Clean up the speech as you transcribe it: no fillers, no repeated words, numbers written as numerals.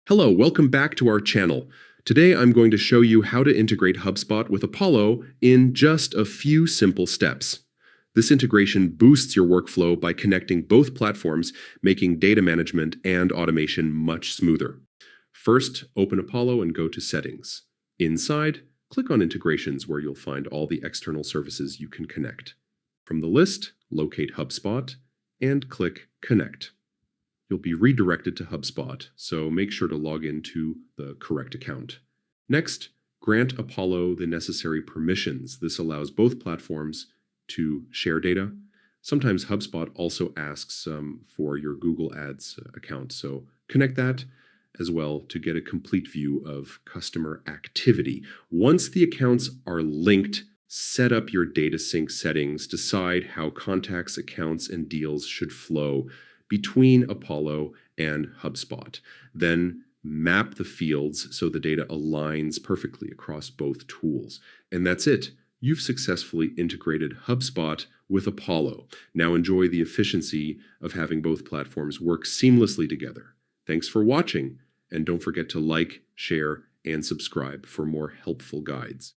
Hello, welcome back to our channel. Today I'm going to show you how to integrate HubSpot with Apollo in just a few simple steps. This integration boosts your workflow by connecting both platforms, making data management and automation much smoother. First, open Apollo and go to Settings. Inside, click on Integrations where you'll find all the external services you can connect. From the list, locate HubSpot and click Connect. You'll be redirected to HubSpot, so make sure to log into the correct account. Next, grant Apollo the necessary permissions. This allows both platforms to share data. Sometimes HubSpot also asks for your Google Ads account, so connect that as well to get a complete view of customer activity. Once the accounts are linked, set up your data sync settings, decide how contacts, accounts, and deals should flow between Apollo and HubSpot. Then map the fields so the data aligns perfectly across both tools. And that's it. You've successfully integrated HubSpot with Apollo. Now enjoy the efficiency of having both platforms work seamlessly together. Thanks for watching, and don't forget to like, share, and subscribe for more helpful guides.